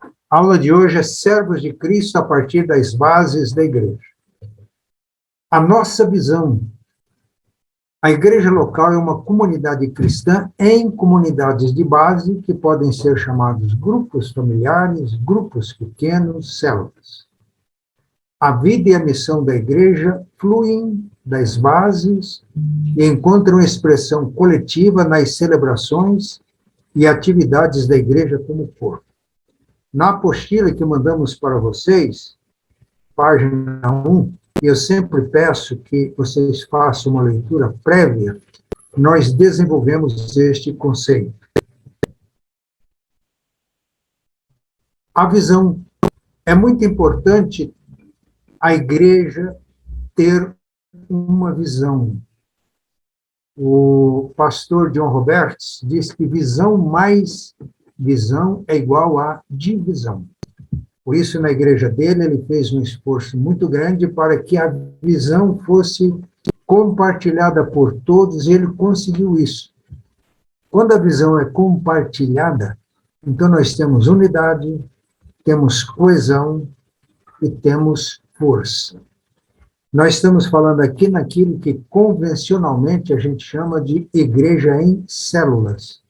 A aula de hoje é Servos de Cristo a partir das bases da igreja. A nossa visão. A igreja local é uma comunidade cristã em comunidades de base que podem ser chamados grupos familiares, grupos pequenos, células. A vida e a missão da igreja fluem das bases e encontram expressão coletiva nas celebrações e atividades da igreja como corpo. Na apostila que mandamos para vocês, página 1, e eu sempre peço que vocês façam uma leitura prévia, nós desenvolvemos este conceito. A visão. É muito importante a igreja ter uma visão. O pastor John Roberts diz que visão mais visão é igual a divisão. Por isso, na igreja dele, ele fez um esforço muito grande para que a visão fosse compartilhada por todos, e ele conseguiu isso. Quando a visão é compartilhada, então nós temos unidade, temos coesão e temos força. Nós estamos falando aqui naquilo que convencionalmente a gente chama de igreja em células,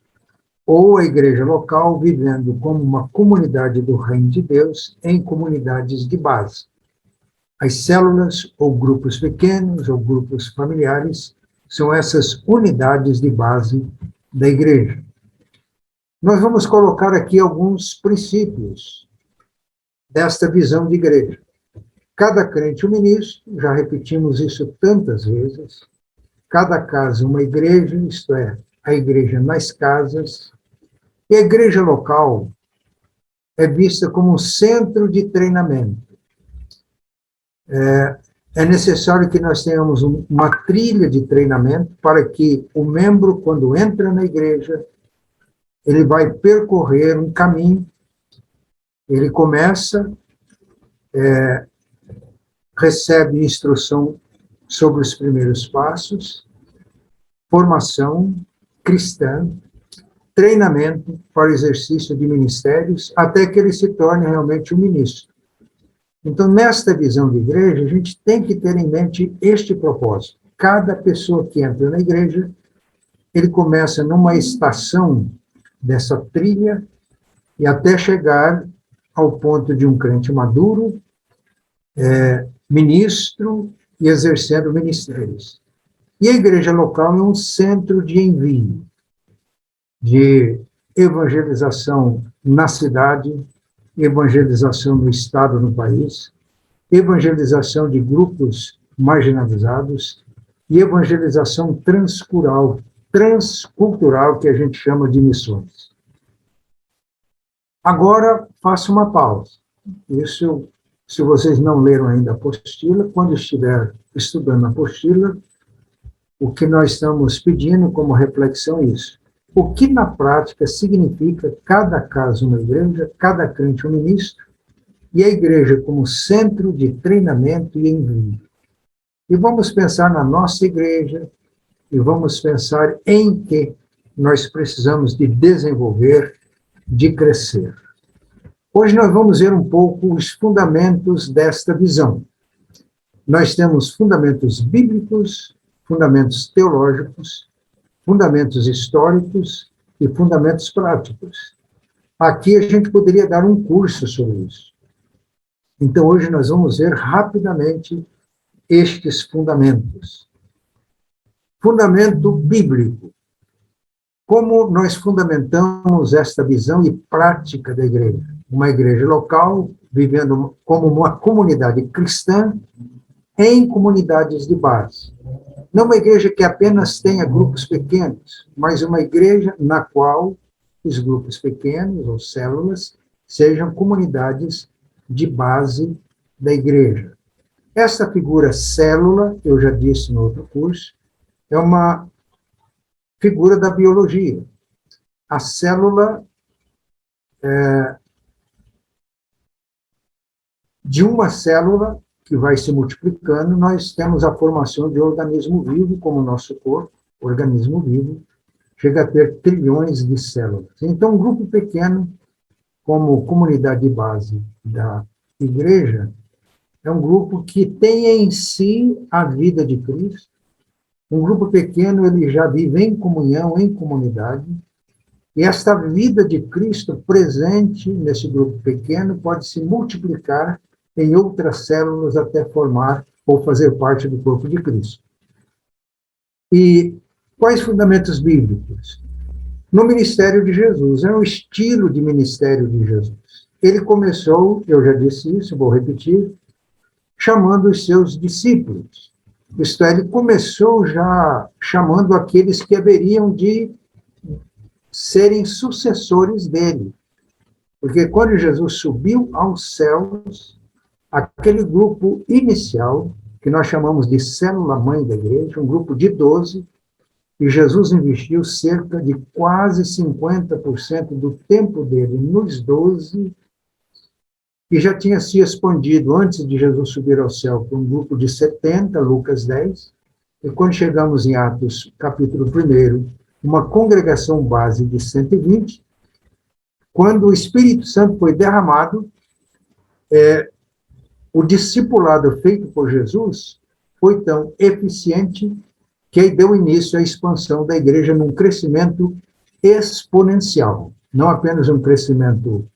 ou a igreja local vivendo como uma comunidade do reino de Deus em comunidades de base. As células, ou grupos pequenos, ou grupos familiares, são essas unidades de base da igreja. Nós vamos colocar aqui alguns princípios desta visão de igreja. Cada crente um ministro, já repetimos isso tantas vezes. Cada casa uma igreja, isto é, a igreja nas casas. E a igreja local é vista como um centro de treinamento. É necessário que nós tenhamos uma trilha de treinamento para que o membro, quando entra na igreja, ele vai percorrer um caminho. Ele começa, recebe instrução sobre os primeiros passos, formação cristã, treinamento para exercício de ministérios, até que ele se torne realmente um ministro. Então, nesta visão de igreja, a gente tem que ter em mente este propósito. Cada pessoa que entra na igreja, ele começa numa estação dessa trilha e até chegar ao ponto de um crente maduro, ministro e exercendo ministérios. E a igreja local é um centro de envio, de evangelização na cidade, evangelização no estado, no país, evangelização de grupos marginalizados e evangelização transcultural, que a gente chama de missões. Agora, faço uma pausa. Isso, se vocês não leram ainda a apostila, quando estiver estudando a apostila, o que nós estamos pedindo como reflexão é isso. O que na prática significa cada casa uma igreja, cada crente um ministro, e a igreja como centro de treinamento e envio. E vamos pensar na nossa igreja, e vamos pensar em que nós precisamos de desenvolver, de crescer. Hoje nós vamos ver um pouco os fundamentos desta visão. Nós temos fundamentos bíblicos, fundamentos teológicos, fundamentos históricos e fundamentos práticos. Aqui a gente poderia dar um curso sobre isso. Então, hoje nós vamos ver rapidamente estes fundamentos. Fundamento bíblico. Como nós fundamentamos esta visão e prática da igreja? Uma igreja local, vivendo como uma comunidade cristã, em comunidades de base. Não uma igreja que apenas tenha grupos pequenos, mas uma igreja na qual os grupos pequenos, ou células, sejam comunidades de base da igreja. Essa figura célula, eu já disse no outro curso, é uma figura da biologia. A célula de uma célula que vai se multiplicando, nós temos a formação de organismo vivo, como o nosso corpo, organismo vivo, chega a ter trilhões de células. Então, um grupo pequeno como comunidade de base da igreja, é um grupo que tem em si a vida de Cristo. Um grupo pequeno, ele já vive em comunhão, em comunidade, e esta vida de Cristo presente nesse grupo pequeno pode se multiplicar em outras células até formar ou fazer parte do corpo de Cristo. E quais fundamentos bíblicos? No ministério de Jesus, é um estilo de ministério de Jesus. Ele começou, eu já disse isso, vou repetir, chamando os seus discípulos. Isto é, ele começou já chamando aqueles que haveriam de serem sucessores dele. Porque quando Jesus subiu aos céus, aquele grupo inicial, que nós chamamos de célula-mãe da igreja, um grupo de 12, e Jesus investiu cerca de quase 50% do tempo dele nos 12, e já tinha se expandido antes de Jesus subir ao céu para um grupo de 70, Lucas 10, e quando chegamos em Atos, capítulo 1, uma congregação base de 120, quando o Espírito Santo foi derramado, o discipulado feito por Jesus foi tão eficiente que aí deu início à expansão da igreja num crescimento exponencial, não apenas um crescimento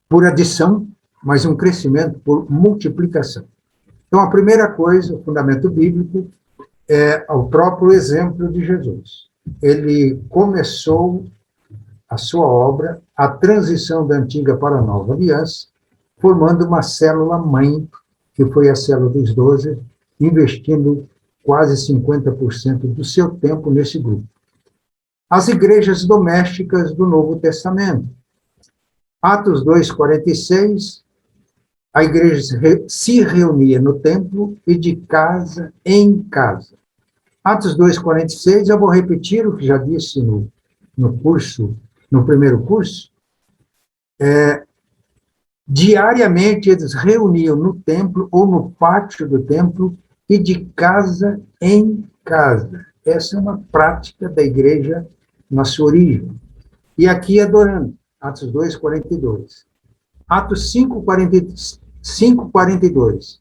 por adição, mas um crescimento por multiplicação. Então, a primeira coisa, o fundamento bíblico, é o próprio exemplo de Jesus. Ele começou a sua obra, a transição da antiga para a nova aliança, formando uma célula-mãe, que foi a célula dos 12, investindo quase 50% do seu tempo nesse grupo. As igrejas domésticas do Novo Testamento. Atos 2:46, a igreja se reunia no templo e de casa em casa. Atos 2:46, eu vou repetir o que já disse no primeiro curso. Diariamente eles reuniam no templo ou no pátio do templo e de casa em casa. Essa é uma prática da igreja na sua origem. E aqui adorando, Atos 2:42. Atos 5:42.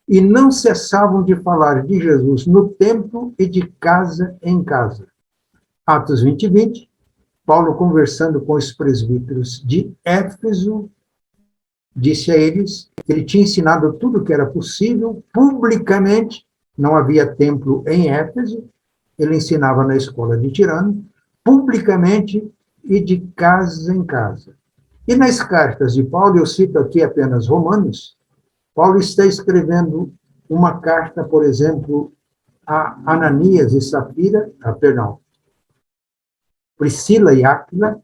E não cessavam de falar de Jesus no templo e de casa em casa. Atos 20:20. Paulo, conversando com os presbíteros de Éfeso, disse a eles que ele tinha ensinado tudo o que era possível publicamente. Não havia templo em Éfeso, ele ensinava na escola de Tirano, publicamente e de casa em casa. E nas cartas de Paulo, eu cito aqui apenas Romanos, Paulo está escrevendo uma carta, por exemplo, a Ananias e Safira, Priscila e Áquila,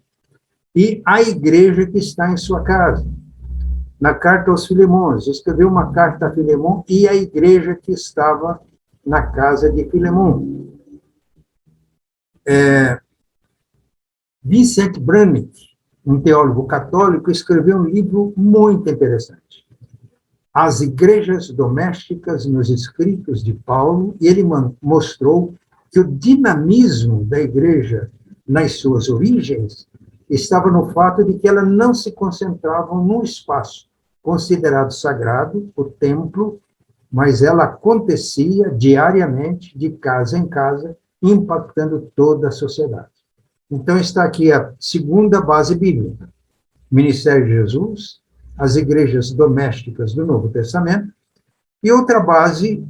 e a igreja que está em sua casa. Na carta aos Filemões, escreveu uma carta a Filemão e a igreja que estava na casa de Filemão. Vincent Brannick, um teólogo católico, escreveu um livro muito interessante. As igrejas domésticas nos escritos de Paulo, e ele mostrou que o dinamismo da igreja nas suas origens estava no fato de que elas não se concentravam num espaço considerado sagrado, o templo, mas ela acontecia diariamente, de casa em casa, impactando toda a sociedade. Então está aqui a segunda base bíblica. Ministério de Jesus, as igrejas domésticas do Novo Testamento, e outra base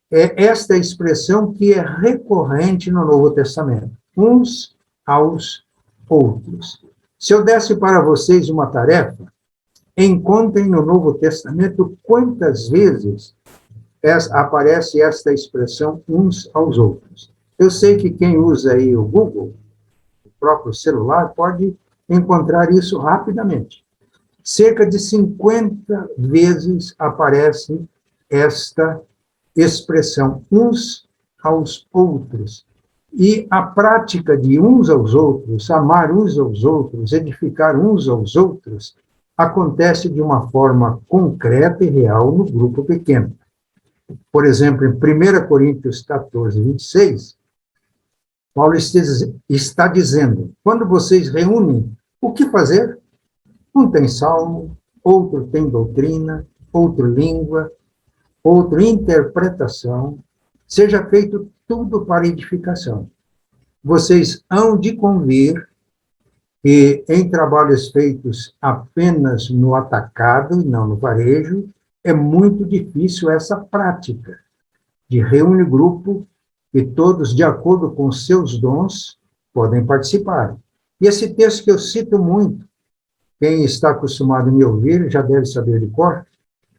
é esta expressão que é recorrente no Novo Testamento, uns aos outros. Se eu desse para vocês uma tarefa, encontrem no Novo Testamento quantas vezes aparece esta expressão uns aos outros. Eu sei que quem usa aí o Google, o próprio celular, pode encontrar isso rapidamente. Cerca de 50 vezes aparece esta expressão, uns aos outros. E a prática de uns aos outros, amar uns aos outros, edificar uns aos outros, acontece de uma forma concreta e real no grupo pequeno. Por exemplo, em 1 Coríntios 14:26, Paulo está dizendo, quando vocês reúnem, o que fazer? Um tem salmo, outro tem doutrina, outro língua, outro interpretação. Seja feito tudo para edificação. Vocês hão de convir que em trabalhos feitos apenas no atacado e não no varejo, é muito difícil essa prática de reunir grupo e todos, de acordo com seus dons, podem participar. E esse texto que eu cito muito, quem está acostumado a me ouvir já deve saber de cor,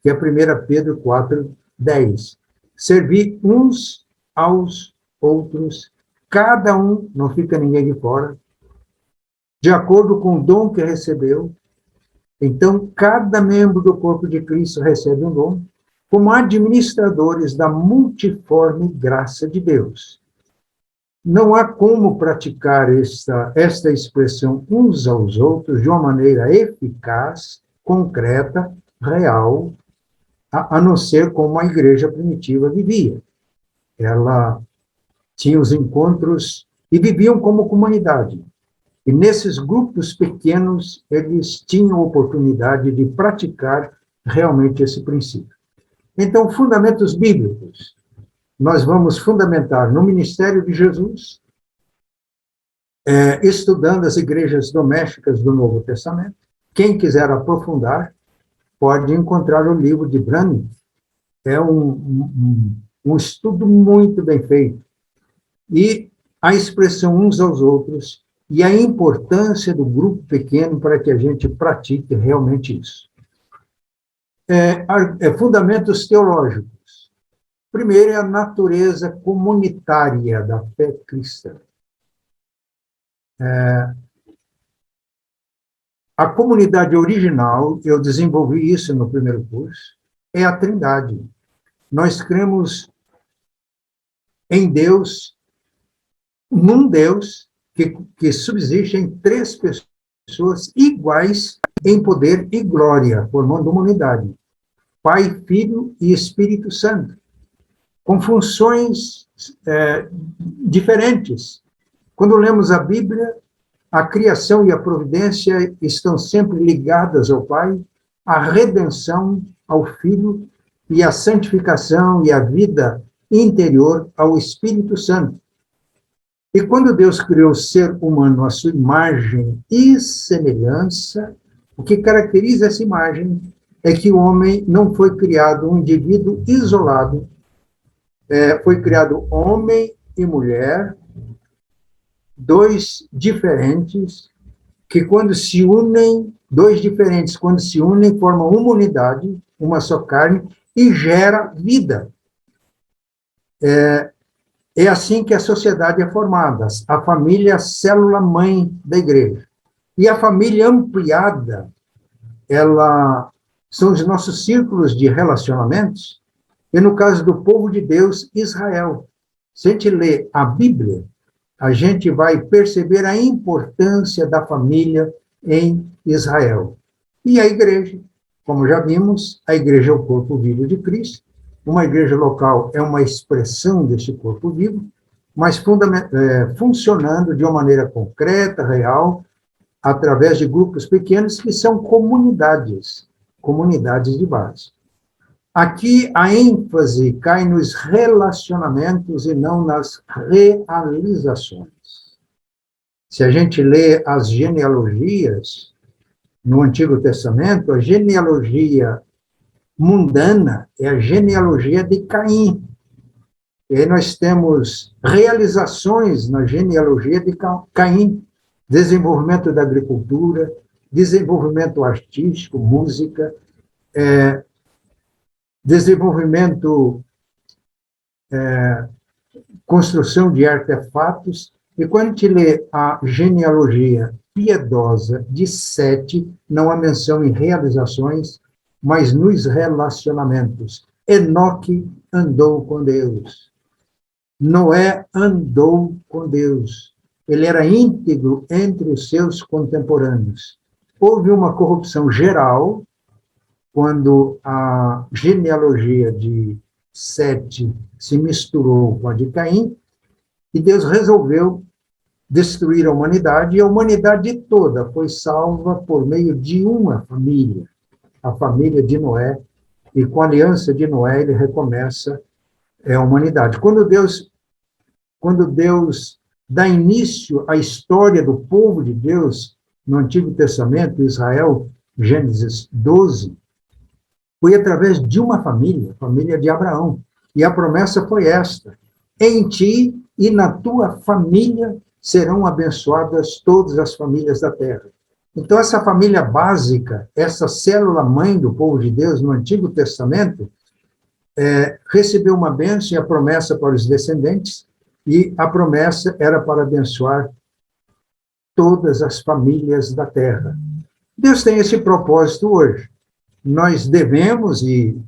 que é 1 Pedro 4:10. Servir uns aos outros, cada um, não fica ninguém de fora, de acordo com o dom que recebeu. Então, cada membro do corpo de Cristo recebe um dom, como administradores da multiforme graça de Deus. Não há como praticar esta expressão uns aos outros de uma maneira eficaz, concreta, real, a não ser como a igreja primitiva vivia. Ela tinha os encontros e viviam como comunidade. E nesses grupos pequenos, eles tinham oportunidade de praticar realmente esse princípio. Então, fundamentos bíblicos. Nós vamos fundamentar no ministério de Jesus, estudando as igrejas domésticas do Novo Testamento. Quem quiser aprofundar, pode encontrar o livro de Branham. É um estudo muito bem feito. E a expressão uns aos outros e a importância do grupo pequeno para que a gente pratique realmente isso. Fundamentos teológicos. Primeiro é a natureza comunitária da fé cristã. A comunidade original, eu desenvolvi isso no primeiro curso, é a Trindade. Nós cremos em Deus, num Deus que subsiste em três pessoas iguais em poder e glória, formando uma unidade. Pai, Filho e Espírito Santo, com funções diferentes. Quando lemos a Bíblia, a criação e a providência estão sempre ligadas ao Pai, a redenção ao Filho e a santificação e a vida interior ao Espírito Santo. E quando Deus criou o ser humano à sua imagem e semelhança, o que caracteriza essa imagem é que o homem não foi criado um indivíduo isolado, foi criado homem e mulher, dois diferentes, que quando se unem, dois diferentes, quando se unem, formam uma unidade, uma só carne, e gera vida. É assim que a sociedade é formada. A família é a célula-mãe da igreja. E a família ampliada, ela são os nossos círculos de relacionamentos, e no caso do povo de Deus, Israel. Se a gente lê a Bíblia, a gente vai perceber a importância da família em Israel. E a igreja, como já vimos, a igreja é o corpo vivo de Cristo. Uma igreja local é uma expressão desse corpo vivo, mas funcionando de uma maneira concreta, real, através de grupos pequenos que são comunidades de base. Aqui a ênfase cai nos relacionamentos e não nas realizações. Se a gente lê as genealogias no Antigo Testamento, a genealogia mundana é a genealogia de Caim. E aí nós temos realizações na genealogia de Caim, desenvolvimento da agricultura, desenvolvimento artístico, música, desenvolvimento, construção de artefatos. E quando a gente lê a genealogia piedosa de Sete, não há menção em realizações, mas nos relacionamentos. Enoque andou com Deus. Noé andou com Deus. Ele era íntegro entre os seus contemporâneos. Houve uma corrupção geral, quando a genealogia de Sete se misturou com a de Caim, e Deus resolveu destruir a humanidade, e a humanidade toda foi salva por meio de uma família, a família de Noé, e com a aliança de Noé ele recomeça a humanidade. Quando Deus dá início à história do povo de Deus no Antigo Testamento, Israel, Gênesis 12, foi através de uma família, a família de Abraão. E a promessa foi esta: em ti e na tua família serão abençoadas todas as famílias da terra. Então, essa família básica, essa célula-mãe do povo de Deus no Antigo Testamento, recebeu uma bênção e a promessa para os descendentes, e a promessa era para abençoar todas as famílias da terra. Deus tem esse propósito hoje. Nós devemos e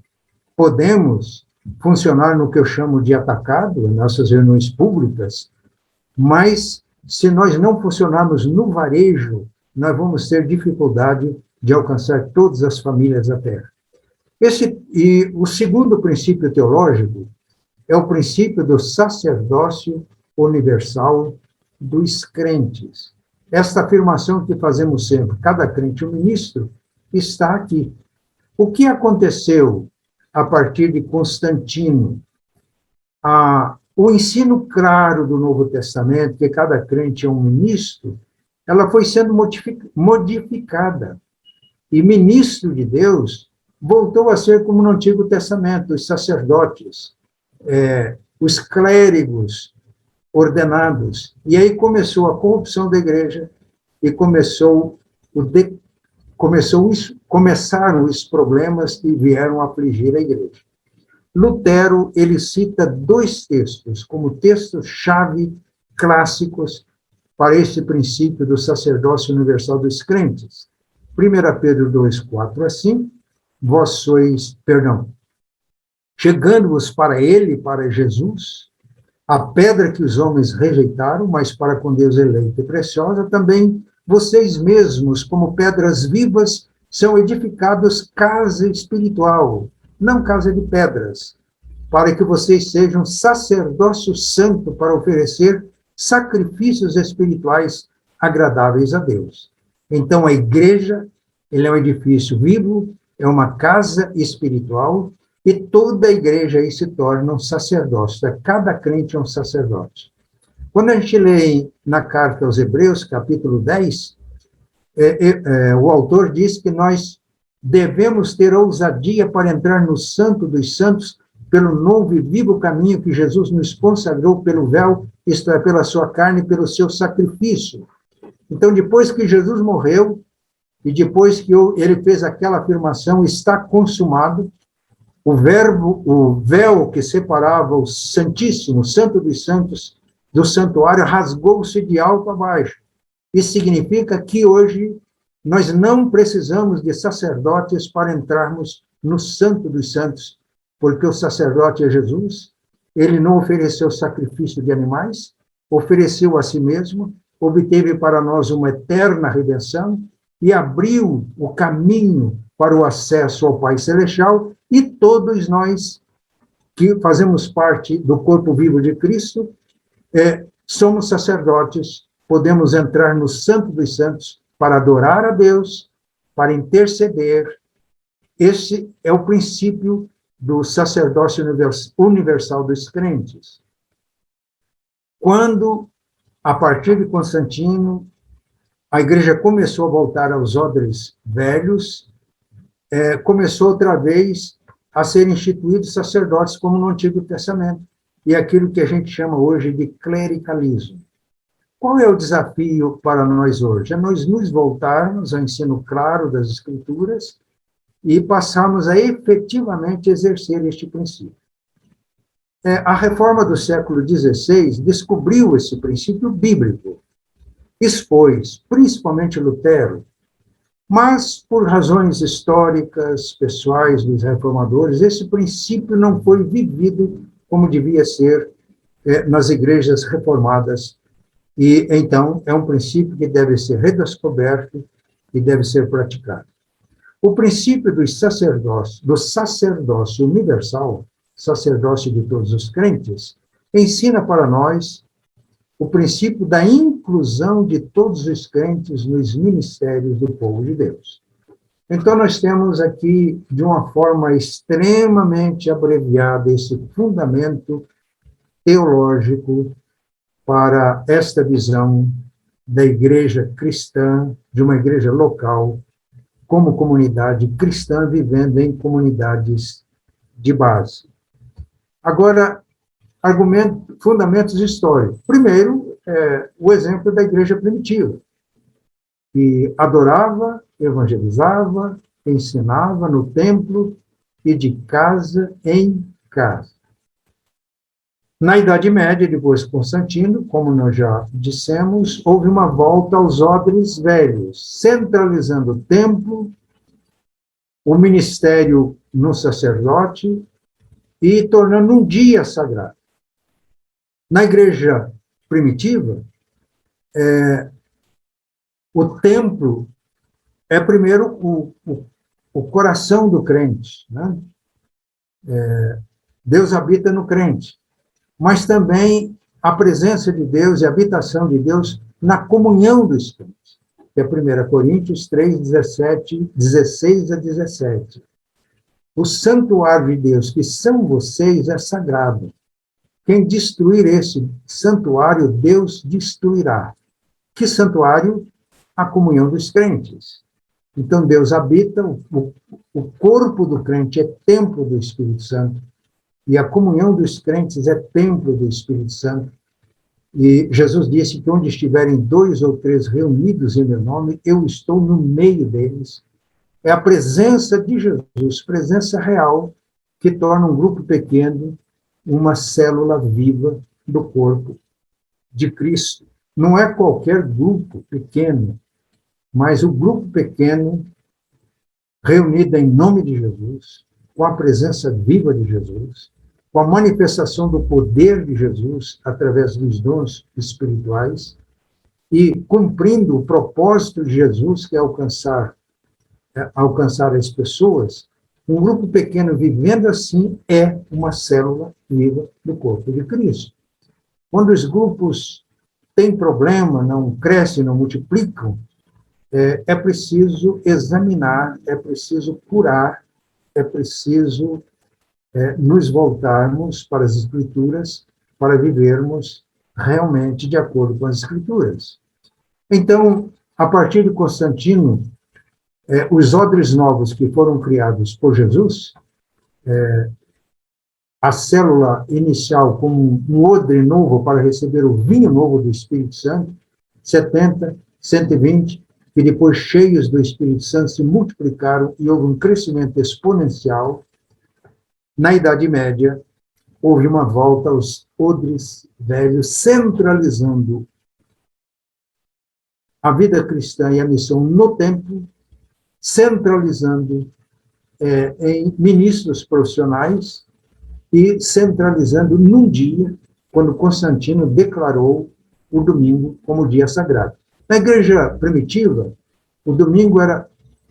podemos funcionar no que eu chamo de atacado, nossas reuniões públicas, mas se nós não funcionarmos no varejo, nós vamos ter dificuldade de alcançar todas as famílias da terra. E o segundo princípio teológico é o princípio do sacerdócio universal dos crentes. Esta afirmação que fazemos sempre, cada crente um ministro, está aqui. O que aconteceu a partir de Constantino? O ensino claro do Novo Testamento, que cada crente é um ministro, ela foi sendo modificada. E ministro de Deus voltou a ser como no Antigo Testamento, os sacerdotes, os clérigos ordenados. E aí começou a corrupção da igreja e começaram os problemas que vieram afligir a igreja. Lutero, ele cita 2 textos como textos-chave clássicos para esse princípio do sacerdócio universal dos crentes. 1 Pedro 2, 4 a 5, chegando-vos para ele, para Jesus, a pedra que os homens rejeitaram, mas para com Deus eleita e preciosa, também vocês mesmos, como pedras vivas, são edificados casa espiritual, não casa de pedras, para que vocês sejam sacerdócio santo para oferecer sacrifícios espirituais agradáveis a Deus. Então, a igreja, ele é um edifício vivo, é uma casa espiritual, e toda a igreja aí se torna um sacerdócio. Cada crente é um sacerdote. Quando a gente lê na carta aos Hebreus, capítulo 10, o autor diz que nós devemos ter ousadia para entrar no Santo dos Santos pelo novo e vivo caminho que Jesus nos consagrou pelo véu, isto é, pela sua carne e pelo seu sacrifício. Então, depois que Jesus morreu, e depois que ele fez aquela afirmação, está consumado, o véu que separava o Santíssimo, o Santo dos Santos, do santuário, rasgou-se de alto a baixo. Isso significa que hoje nós não precisamos de sacerdotes para entrarmos no Santo dos Santos, porque o sacerdote é Jesus, ele não ofereceu sacrifício de animais, ofereceu a si mesmo, obteve para nós uma eterna redenção e abriu o caminho para o acesso ao Pai Celestial, e todos nós que fazemos parte do corpo vivo de Cristo, somos sacerdotes, podemos entrar no Santo dos Santos para adorar a Deus, para interceder. Esse é o princípio do sacerdócio universal dos crentes. Quando, a partir de Constantino, a igreja começou a voltar aos odres velhos, começou outra vez a ser instituídos sacerdotes como no Antigo Testamento, e aquilo que a gente chama hoje de clericalismo. Qual é o desafio para nós hoje? É nós nos voltarmos ao ensino claro das Escrituras e passarmos a efetivamente exercer este princípio. A reforma do século XVI descobriu esse princípio bíblico, expôs, principalmente Lutero, mas, por razões históricas, pessoais dos reformadores, esse princípio não foi vivido como devia ser nas igrejas reformadas. E, então, é um princípio que deve ser redescoberto e deve ser praticado. O princípio do sacerdócio universal, sacerdócio de todos os crentes, ensina para nós o princípio da inclusão de todos os crentes nos ministérios do povo de Deus. Então, nós temos aqui, de uma forma extremamente abreviada, esse fundamento teológico para esta visão da igreja cristã, de uma igreja local, como comunidade cristã vivendo em comunidades de base. Agora, fundamentos históricos. Primeiro, o exemplo da igreja primitiva, que adorava, evangelizava, ensinava no templo e de casa em casa. Na Idade Média, depois de Constantino, como nós já dissemos, houve uma volta aos odres velhos, centralizando o templo, o ministério no sacerdote e tornando um dia sagrado. Na igreja primitiva, o templo é primeiro o coração do crente, né? Deus habita no crente, mas também a presença de Deus e a habitação de Deus na comunhão dos crentes. Que é 1 Coríntios 3, 16 a 17. O santuário de Deus, que são vocês, é sagrado. Quem destruir esse santuário, Deus destruirá. Que santuário? A comunhão dos crentes. Então, Deus habita, o corpo do crente é templo do Espírito Santo, e a comunhão dos crentes é templo do Espírito Santo. E Jesus disse que onde estiverem 2 ou 3 reunidos em meu nome, eu estou no meio deles. É a presença de Jesus, presença real, que torna um grupo pequeno uma célula viva do corpo de Cristo. Não é qualquer grupo pequeno, mas o grupo pequeno reunido em nome de Jesus, com a presença viva de Jesus, com a manifestação do poder de Jesus através dos dons espirituais e cumprindo o propósito de Jesus, que é alcançar as pessoas. Um grupo pequeno vivendo assim é uma célula viva do corpo de Cristo. Quando os grupos têm problema, não crescem, não multiplicam, é preciso examinar, é preciso curar, é preciso nos voltarmos para as Escrituras para vivermos realmente de acordo com as Escrituras. Então, a partir de Constantino, os odres novos que foram criados por Jesus, a célula inicial como um odre novo para receber o vinho novo do Espírito Santo, 70, 120, que depois, cheios do Espírito Santo, se multiplicaram e houve um crescimento exponencial. Na Idade Média, houve uma volta aos odres velhos, centralizando a vida cristã e a missão no templo, centralizando em ministros profissionais e centralizando num dia, quando Constantino declarou o domingo como dia sagrado. Na igreja primitiva, o domingo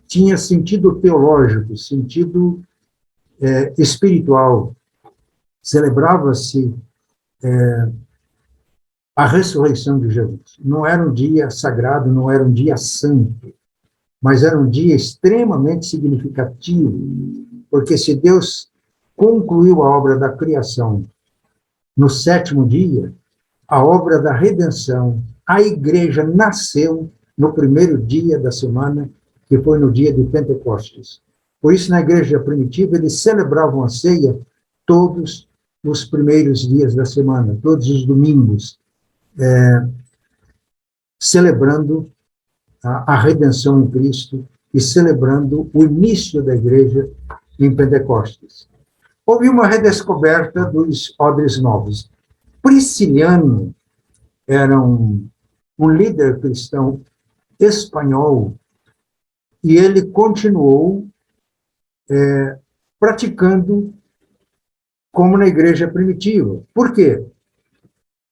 tinha sentido teológico, sentido espiritual. Celebrava-se a ressurreição de Jesus. Não era um dia sagrado, não era um dia santo, mas era um dia extremamente significativo, porque se Deus concluiu a obra da criação no 7º dia, a obra da redenção, a igreja nasceu no 1º dia da semana, que foi no dia de Pentecostes. Por isso, na igreja primitiva, eles celebravam a ceia todos os primeiros dias da semana, todos os domingos, celebrando a redenção em Cristo e celebrando o início da igreja em Pentecostes. Houve uma redescoberta dos odres novos. Prisciliano era um líder cristão espanhol e ele continuou praticando como na igreja primitiva. Por quê?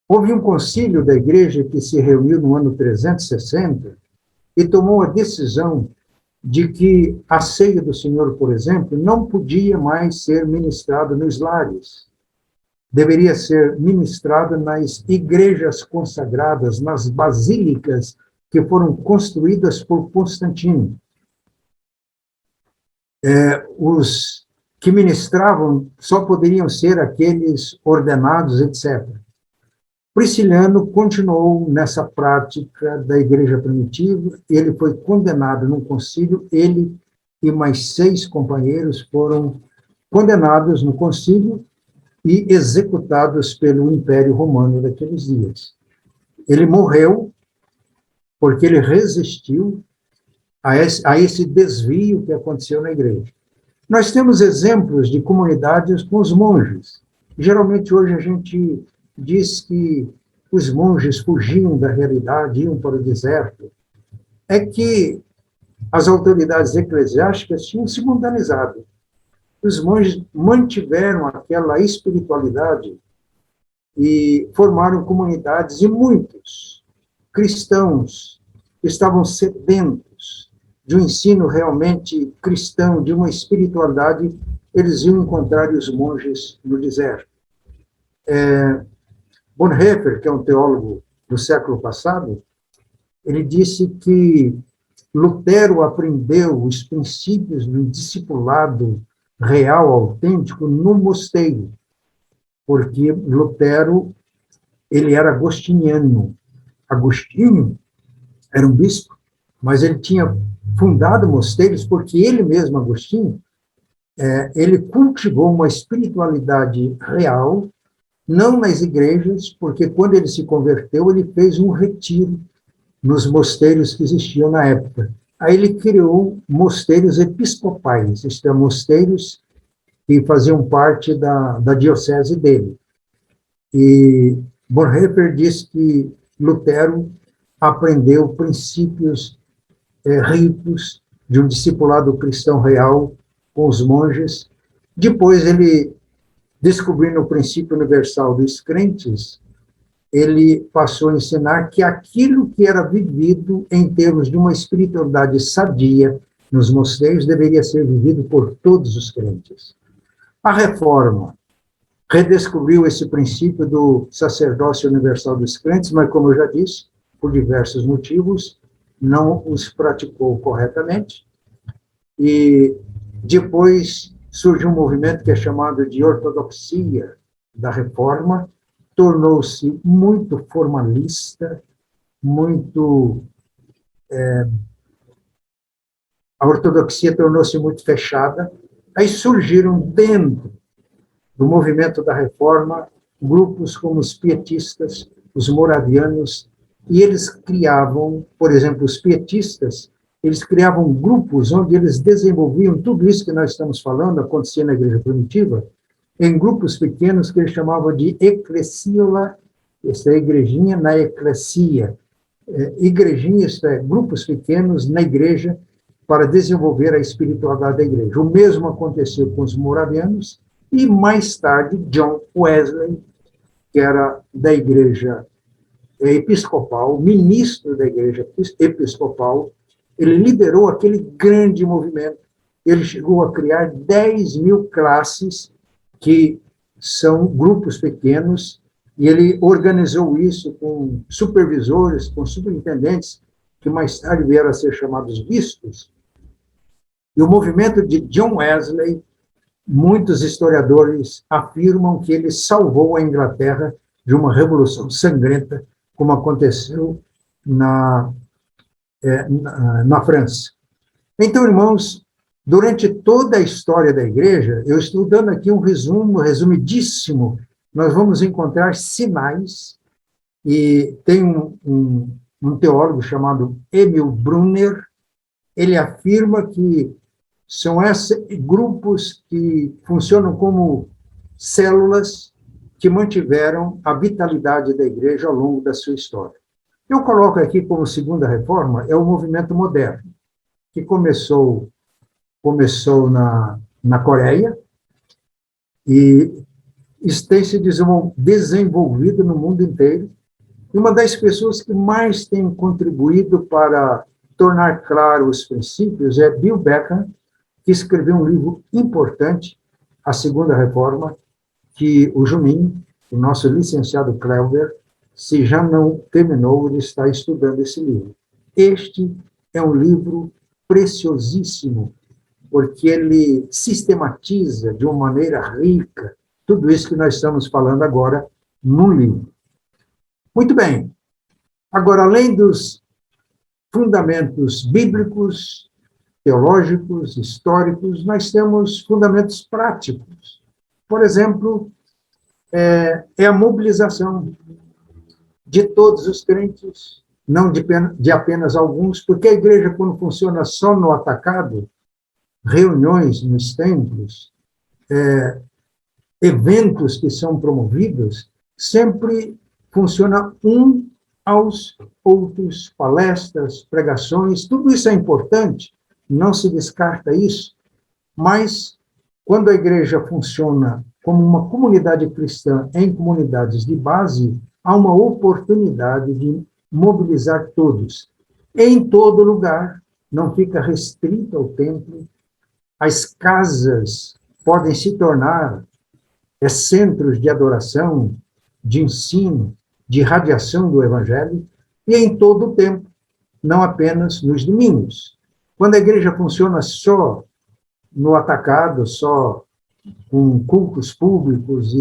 Houve um concílio da igreja que se reuniu no ano 360 e tomou a decisão de que a ceia do Senhor, por exemplo, não podia mais ser ministrada nos lares. deveria ser ministrado nas igrejas consagradas, nas basílicas que foram construídas por Constantino. Os que ministravam só poderiam ser aqueles ordenados, etc. Prisciliano continuou nessa prática da igreja primitiva, ele foi condenado num concílio, ele e mais 6 companheiros foram condenados no concílio e executados pelo Império Romano daqueles dias. Ele morreu porque ele resistiu a esse desvio que aconteceu na igreja. Nós temos exemplos de comunidades com os monges. Geralmente hoje a gente diz que os monges fugiam da realidade, iam para o deserto. É que as autoridades eclesiásticas tinham se mundanizado. Os monges mantiveram aquela espiritualidade e formaram comunidades, e muitos cristãos estavam sedentos de um ensino realmente cristão, de uma espiritualidade, eles iam encontrar os monges no deserto. Bonhoeffer, que é um teólogo do século passado, ele disse que Lutero aprendeu os princípios do discipulado real, autêntico, no mosteiro, porque Lutero, ele era agostiniano. Agostinho era um bispo, mas ele tinha fundado mosteiros porque ele mesmo, Agostinho, ele cultivou uma espiritualidade real, não nas igrejas, porque quando ele se converteu, ele fez um retiro nos mosteiros que existiam na época. Aí ele criou mosteiros episcopais, isto é, mosteiros que faziam parte da diocese dele. E Bonhoeffer diz que Lutero aprendeu princípios ricos de um discipulado cristão real com os monges. Depois ele, descobrindo o princípio universal dos crentes, ele passou a ensinar que aquilo que era vivido em termos de uma espiritualidade sadia nos mosteiros deveria ser vivido por todos os crentes. A Reforma redescobriu esse princípio do sacerdócio universal dos crentes, mas, como eu já disse, por diversos motivos, não os praticou corretamente. E depois surgiu um movimento que é chamado de ortodoxia da Reforma, tornou-se muito formalista, a ortodoxia tornou-se muito fechada. Aí surgiram dentro do movimento da Reforma grupos como os pietistas, os moravianos, e eles criavam, por exemplo, os pietistas, eles criavam grupos onde eles desenvolviam tudo isso que nós estamos falando, acontecia na igreja primitiva, em grupos pequenos que eles chamavam de eclesiola, essa é a igrejinha na eclesia. Igrejinha, isto é, grupos pequenos na igreja para desenvolver a espiritualidade da igreja. O mesmo aconteceu com os moravianos e, mais tarde, John Wesley, que era da igreja episcopal, ministro da igreja episcopal, ele liderou aquele grande movimento. Ele chegou a criar 10.000 classes, que são grupos pequenos, e ele organizou isso com supervisores, com superintendentes, que mais tarde vieram a ser chamados bispos. E o movimento de John Wesley, muitos historiadores afirmam que ele salvou a Inglaterra de uma revolução sangrenta, como aconteceu na França. Então, irmãos, durante toda a história da igreja, eu estou dando aqui um resumo, resumidíssimo, nós vamos encontrar sinais, e tem um teólogo chamado Emil Brunner, ele afirma que são esses grupos que funcionam como células que mantiveram a vitalidade da igreja ao longo da sua história. Eu coloco aqui como segunda reforma, é o movimento moderno, que começou na Coreia e tem se desenvolvido no mundo inteiro. E uma das pessoas que mais tem contribuído para tornar claro os princípios é Bill Beckham, que escreveu um livro importante, A Segunda Reforma, que o Juninho, o nosso licenciado Cléber, se já não terminou, ele está estudando esse livro. Este é um livro preciosíssimo, porque ele sistematiza de uma maneira rica tudo isso que nós estamos falando agora num livro. Muito bem. Agora, além dos fundamentos bíblicos, teológicos, históricos, nós temos fundamentos práticos. Por exemplo, é a mobilização de todos os crentes, não de apenas alguns, porque a igreja, quando funciona só no atacado, reuniões nos templos, eventos que são promovidos, sempre funciona um aos outros, palestras, pregações, tudo isso é importante, não se descarta isso, mas quando a igreja funciona como uma comunidade cristã em comunidades de base, há uma oportunidade de mobilizar todos. Em todo lugar, não fica restrito ao templo, as casas podem se tornar centros de adoração, de ensino, de radiação do evangelho, e em todo o tempo, não apenas nos domingos. Quando a igreja funciona só no atacado, só com cultos públicos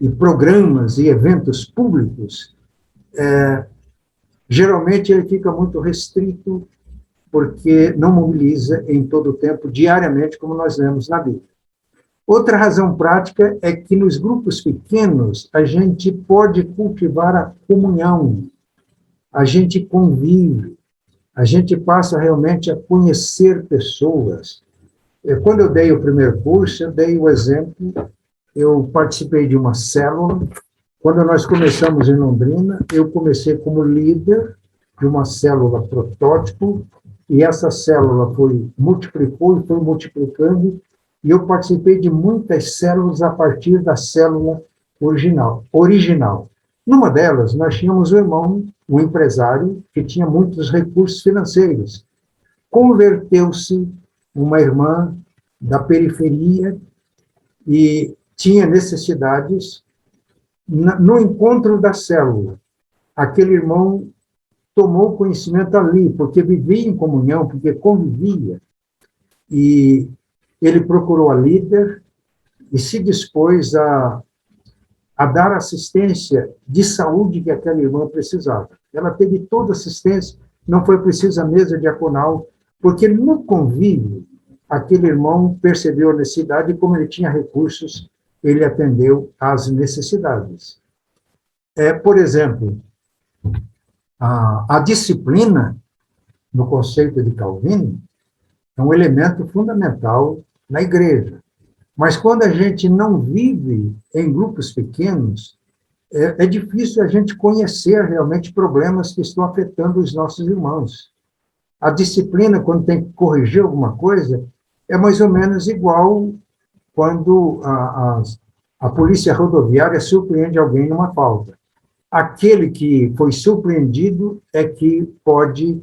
e programas e eventos públicos, geralmente ele fica muito restrito, porque não mobiliza em todo o tempo, diariamente, como nós lemos na Bíblia. Outra razão prática é que nos grupos pequenos a gente pode cultivar a comunhão, a gente convive, a gente passa realmente a conhecer pessoas. Quando eu dei o primeiro curso, eu dei o exemplo, eu participei de uma célula. Quando nós começamos em Londrina, eu comecei como líder de uma célula protótipo, e essa célula multiplicou e foi multiplicando, e eu participei de muitas células a partir da célula original. Numa delas, nós tínhamos um irmão, um empresário, que tinha muitos recursos financeiros. Converteu-se uma irmã da periferia e tinha necessidades. No encontro da célula, aquele irmão tomou conhecimento ali, porque vivia em comunhão, porque convivia, e ele procurou a líder e se dispôs a dar assistência de saúde que aquela irmã precisava. Ela teve toda assistência, não foi precisa a mesa diaconal, porque no convívio, aquele irmão percebeu a necessidade e, como ele tinha recursos, ele atendeu às necessidades. Por exemplo, a disciplina, no conceito de Calvino, é um elemento fundamental na igreja. Mas quando a gente não vive em grupos pequenos, é difícil a gente conhecer realmente problemas que estão afetando os nossos irmãos. A disciplina, quando tem que corrigir alguma coisa, é mais ou menos igual quando a polícia rodoviária surpreende alguém numa falta. Aquele que foi surpreendido é que pode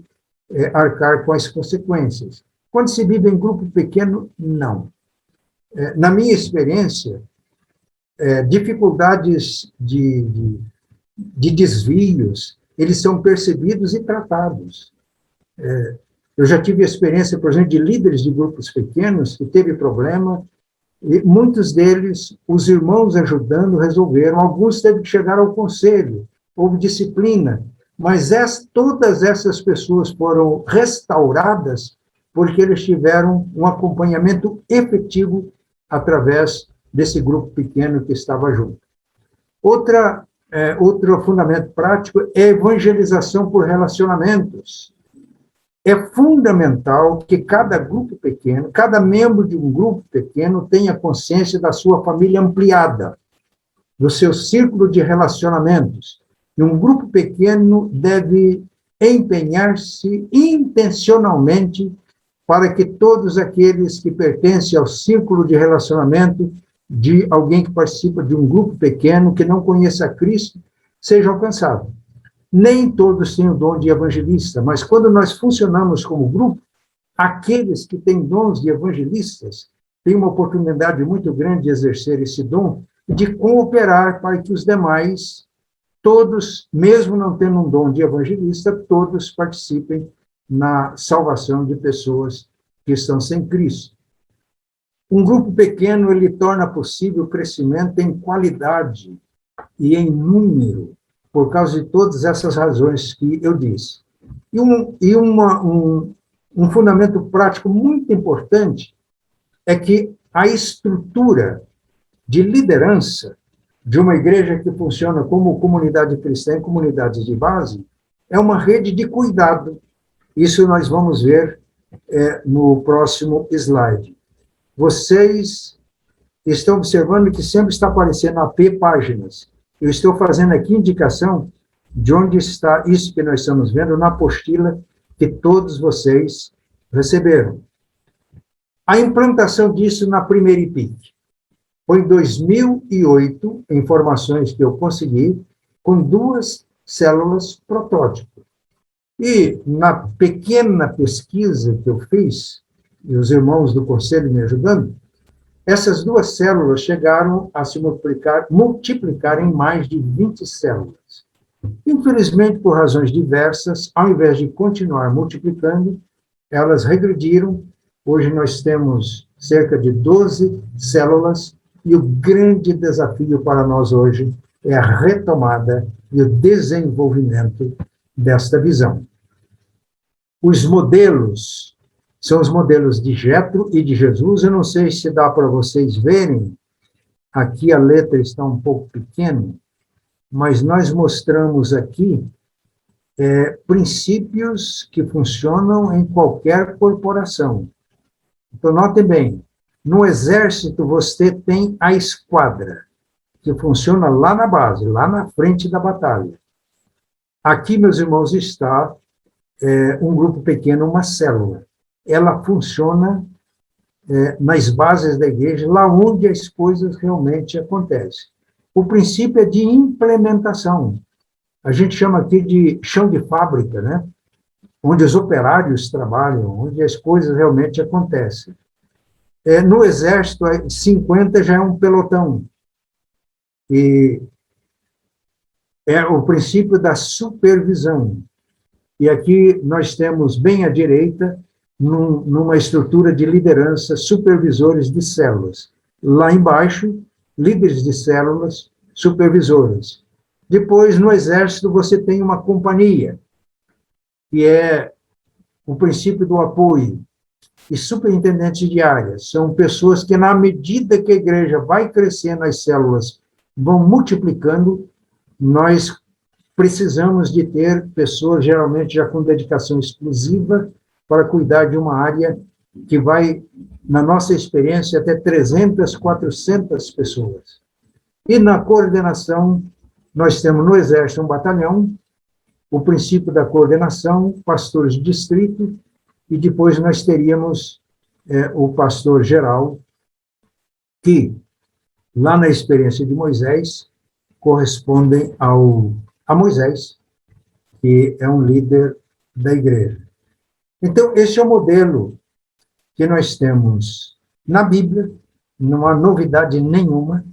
arcar com as consequências. Quando se vive em grupo pequeno, não. Na minha experiência, dificuldades de desvios, eles são percebidos e tratados. Eu já tive experiência, por exemplo, de líderes de grupos pequenos que teve problema, e muitos deles, os irmãos ajudando, resolveram. Alguns teve que chegar ao conselho, houve disciplina, mas todas essas pessoas foram restauradas porque eles tiveram um acompanhamento efetivo através desse grupo pequeno que estava junto. Outro fundamento prático é a evangelização por relacionamentos. É fundamental que cada grupo pequeno, cada membro de um grupo pequeno tenha consciência da sua família ampliada, do seu círculo de relacionamentos. E um grupo pequeno deve empenhar-se intencionalmente para que todos aqueles que pertencem ao círculo de relacionamento de alguém que participa de um grupo pequeno, que não conheça Cristo, seja alcançado. Nem todos têm o dom de evangelista, mas quando nós funcionamos como grupo, aqueles que têm dons de evangelistas têm uma oportunidade muito grande de exercer esse dom, de cooperar para que os demais, todos, mesmo não tendo um dom de evangelista, todos participem na salvação de pessoas que estão sem Cristo. Um grupo pequeno, ele torna possível o crescimento em qualidade e em número, por causa de todas essas razões que eu disse. Um fundamento prático muito importante é que a estrutura de liderança de uma igreja que funciona como comunidade cristã e comunidades de base é uma rede de cuidado. Isso nós vamos ver no próximo slide. Vocês estão observando que sempre está aparecendo AP páginas. Eu estou fazendo aqui indicação de onde está isso que nós estamos vendo na apostila que todos vocês receberam. A implantação disso na primeira IPIC foi em 2008, informações que eu consegui, com 2 células protótipo. E na pequena pesquisa que eu fiz, e os irmãos do conselho me ajudando, essas 2 células chegaram a se multiplicar em mais de 20 células. Infelizmente, por razões diversas, ao invés de continuar multiplicando, elas regrediram. Hoje nós temos cerca de 12 células, e o grande desafio para nós hoje é a retomada e o desenvolvimento desta visão. Os modelos são os modelos de Jetro e de Jesus. Eu não sei se dá para vocês verem, aqui a letra está um pouco pequena, mas nós mostramos aqui princípios que funcionam em qualquer corporação. Então, notem bem, no exército você tem a esquadra, que funciona lá na base, lá na frente da batalha. Aqui, meus irmãos, está um grupo pequeno, uma célula. Ela funciona nas bases da igreja, lá onde as coisas realmente acontecem. O princípio é de implementação. A gente chama aqui de chão de fábrica, né? Onde os operários trabalham, onde as coisas realmente acontecem. No exército, 50 já é um pelotão. E é o princípio da supervisão. E aqui nós temos, bem à direita, numa estrutura de liderança, supervisores de células. Lá embaixo, líderes de células, supervisores. Depois, no exército, você tem uma companhia, que é o princípio do apoio. E superintendentes de áreas são pessoas que, na medida que a igreja vai crescendo, as células vão multiplicando, nós precisamos de ter pessoas, geralmente já com dedicação exclusiva, para cuidar de uma área que vai, na nossa experiência, até 300, 400 pessoas. E na coordenação, nós temos no Exército um batalhão, o princípio da coordenação, pastores de distrito, e depois nós teríamos o pastor geral, que, lá na experiência de Moisés, correspondem a Moisés, que é um líder da igreja. Então, esse é o modelo que nós temos na Bíblia, não há novidade nenhuma.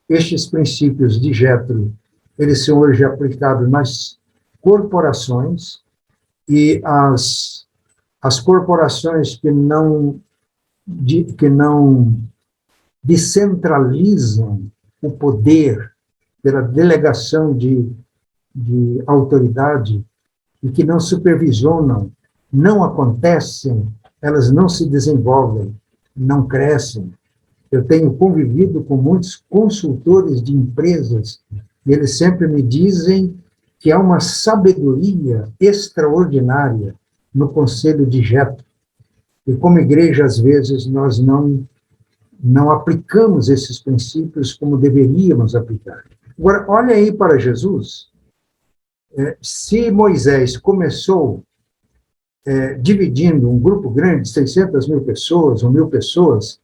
Estes princípios de Jetro, eles são hoje aplicados nas corporações, e as corporações que não descentralizam o poder pela delegação de autoridade e que não supervisionam, não acontecem, elas não se desenvolvem, não crescem. Eu tenho convivido com muitos consultores de empresas e eles sempre me dizem que há uma sabedoria extraordinária no conselho de Jetro. E como igreja, às vezes, nós não aplicamos esses princípios como deveríamos aplicar. Agora, olha aí para Jesus. Se Moisés começou dividindo um grupo grande, 600 mil pessoas, ou 1.000 pessoas,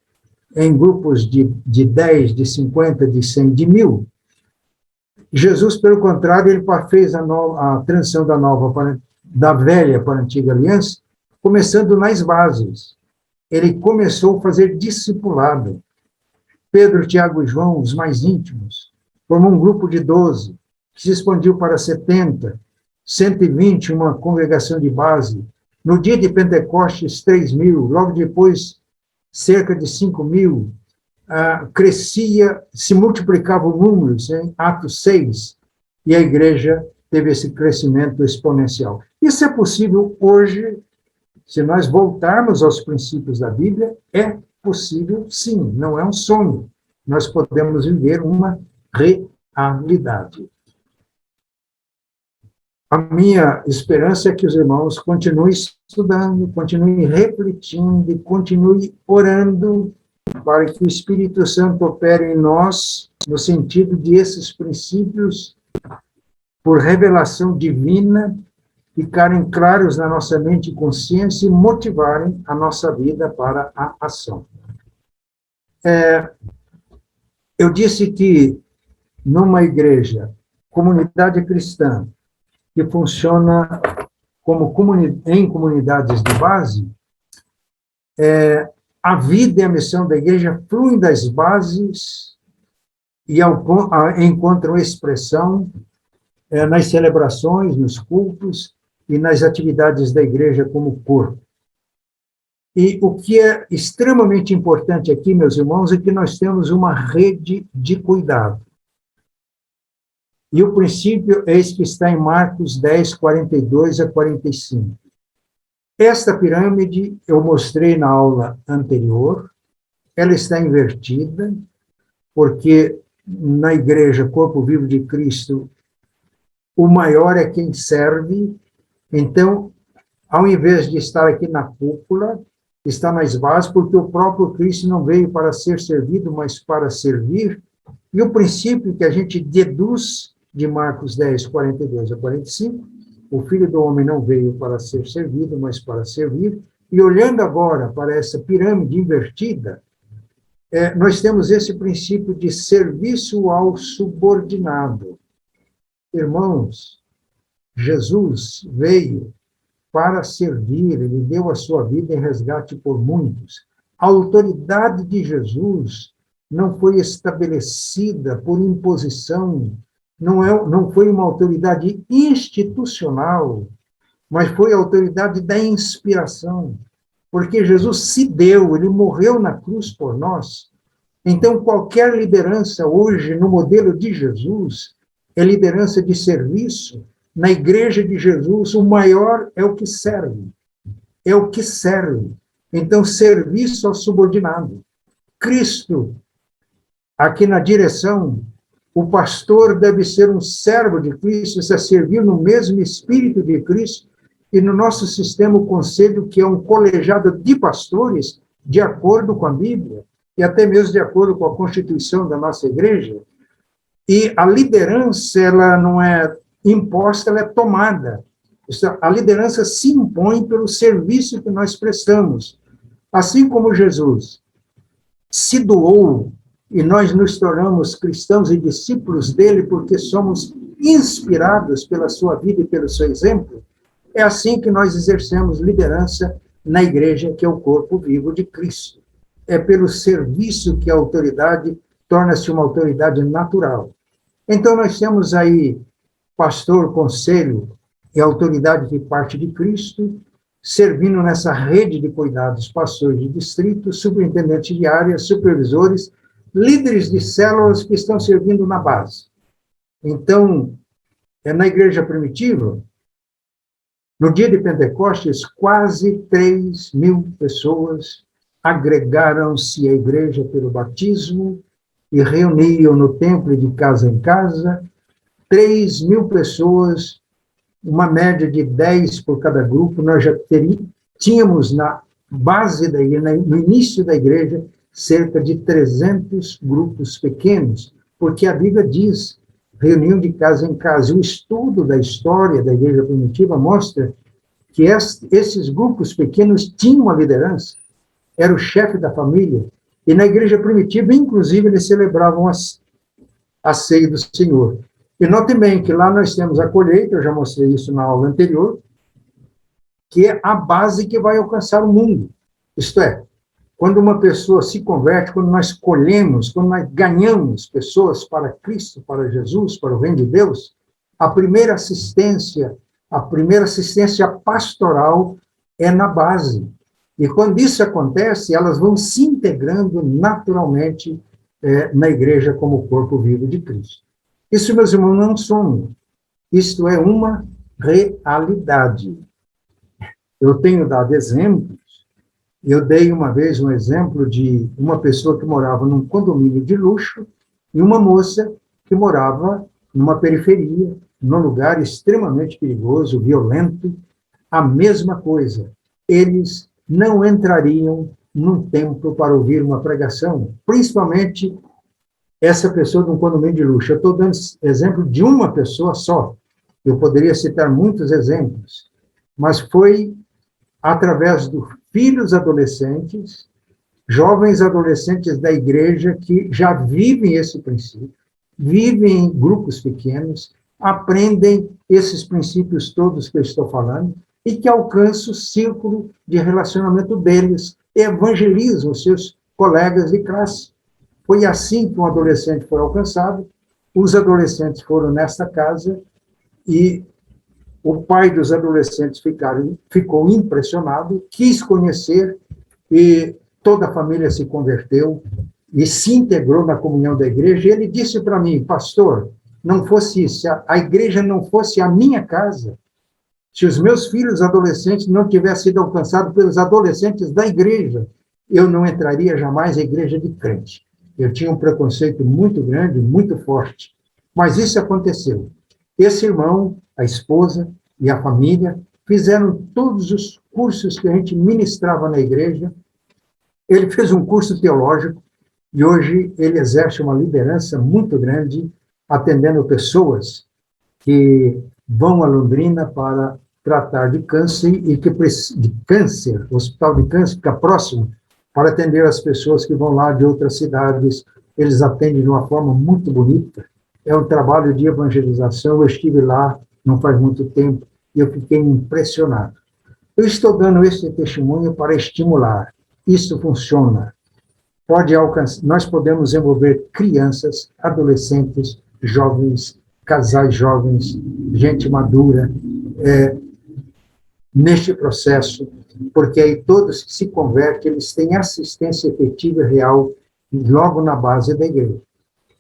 em grupos de 10, de 50, de 100, de 1.000, Jesus, pelo contrário, ele fez a transição da velha para a antiga aliança, começando nas bases. Ele começou a fazer discipulado. Pedro, Tiago e João, os mais íntimos, formou um grupo de 12, que se expandiu para 70, 120, uma congregação de base. No dia de Pentecostes, 3.000, logo depois, cerca de 5.000, crescia, se multiplicava o número, em Atos 6, e a igreja teve esse crescimento exponencial. Isso é possível hoje, se nós voltarmos aos princípios da Bíblia, é possível sim, não é um sonho. Nós podemos viver uma realidade. A minha esperança é que os irmãos continuem estudando, continuem refletindo e continuem orando para que o Espírito Santo opere em nós, no sentido de esses princípios, por revelação divina, ficarem claros na nossa mente e consciência e motivarem a nossa vida para a ação. Eu disse que numa igreja, comunidade cristã, que funciona como em comunidades de base, a vida e a missão da igreja fluem das bases e encontram expressão nas celebrações, nos cultos e nas atividades da igreja como corpo. E o que é extremamente importante aqui, meus irmãos, é que nós temos uma rede de cuidado. E o princípio é esse que está em Marcos 10, 42 a 45. Esta pirâmide eu mostrei na aula anterior, ela está invertida, porque na igreja, Corpo Vivo de Cristo, o maior é quem serve. Então, ao invés de estar aqui na cúpula, está nas bases, porque o próprio Cristo não veio para ser servido, mas para servir. E o princípio que a gente deduz de Marcos 10, 42 a 45, o Filho do Homem não veio para ser servido, mas para servir. E olhando agora para essa pirâmide invertida, nós temos esse princípio de serviço ao subordinado. Irmãos, Jesus veio para servir, ele deu a sua vida em resgate por muitos. A autoridade de Jesus não foi estabelecida por imposição, não foi uma autoridade institucional, mas foi a autoridade da inspiração, porque Jesus se deu, ele morreu na cruz por nós. Então, qualquer liderança hoje, no modelo de Jesus, é liderança de serviço. Na igreja de Jesus, o maior é o que serve. É o que serve. Então, serviço ao subordinado. Cristo, aqui na direção, o pastor deve ser um servo de Cristo, a servir no mesmo espírito de Cristo, e no nosso sistema, o conselho, que é um colegiado de pastores, de acordo com a Bíblia, e até mesmo de acordo com a Constituição da nossa igreja. E a liderança, ela não é imposta, ela é tomada. A liderança se impõe pelo serviço que nós prestamos. Assim como Jesus se doou, e nós nos tornamos cristãos e discípulos dele porque somos inspirados pela sua vida e pelo seu exemplo, é assim que nós exercemos liderança na igreja, que é o corpo vivo de Cristo. É pelo serviço que a autoridade torna-se uma autoridade natural. Então, nós temos aí pastor, conselho e autoridade que parte de Cristo, servindo nessa rede de cuidados, pastores de distrito, superintendentes de área, supervisores, líderes de células que estão servindo na base. Então, na igreja primitiva, no dia de Pentecostes, quase 3.000 pessoas agregaram-se à igreja pelo batismo e reuniam no templo de casa em casa. 3.000 pessoas, uma média de 10 por cada grupo. Nós já tínhamos na base da igreja, no início da igreja, cerca de 300 grupos pequenos, porque a Bíblia diz, reunião de casa em casa. O estudo da história da igreja primitiva mostra que esses grupos pequenos tinham uma liderança, era o chefe da família, e na igreja primitiva, inclusive, eles celebravam a ceia do Senhor. E notem bem que lá nós temos a colheita, eu já mostrei isso na aula anterior, que é a base que vai alcançar o mundo. Isto é, quando uma pessoa se converte, quando nós colhemos, quando nós ganhamos pessoas para Cristo, para Jesus, para o reino de Deus, a primeira assistência pastoral é na base. E quando isso acontece, elas vão se integrando naturalmente na igreja como corpo vivo de Cristo. Isso, meus irmãos, não é um sonho. Isto é uma realidade. Eu tenho dado exemplos. Eu dei uma vez um exemplo de uma pessoa que morava num condomínio de luxo e uma moça que morava numa periferia, num lugar extremamente perigoso, violento. A mesma coisa. Eles não entrariam num templo para ouvir uma pregação, principalmente essa pessoa de um condomínio de luxo. Eu estou dando exemplo de uma pessoa só. Eu poderia citar muitos exemplos, mas foi através dos filhos adolescentes, jovens adolescentes da igreja que já vivem esse princípio, vivem em grupos pequenos, aprendem esses princípios todos que eu estou falando e que alcançam o círculo de relacionamento deles, evangelizam os seus colegas de classe. Foi assim que um adolescente foi alcançado, os adolescentes foram nesta casa e o pai dos adolescentes ficou impressionado, quis conhecer, e toda a família se converteu e se integrou na comunhão da igreja. E ele disse para mim: pastor, não fosse isso, a igreja não fosse a minha casa, se os meus filhos adolescentes não tivessem sido alcançados pelos adolescentes da igreja, eu não entraria jamais na igreja de crente. Eu tinha um preconceito muito grande, muito forte. Mas isso aconteceu. Esse irmão, a esposa e a família fizeram todos os cursos que a gente ministrava na igreja. Ele fez um curso teológico e hoje ele exerce uma liderança muito grande, atendendo pessoas que vão a Londrina para tratar de câncer e o hospital de câncer fica próximo para atender as pessoas que vão lá de outras cidades. Eles atendem de uma forma muito bonita. É um trabalho de evangelização. Eu estive lá não faz muito tempo e eu fiquei impressionado. Eu estou dando esse testemunho para estimular. Isso funciona. Nós podemos envolver crianças, adolescentes, jovens, casais jovens, gente madura, neste processo, porque aí todos que se convertem, eles têm assistência efetiva e real logo na base da igreja.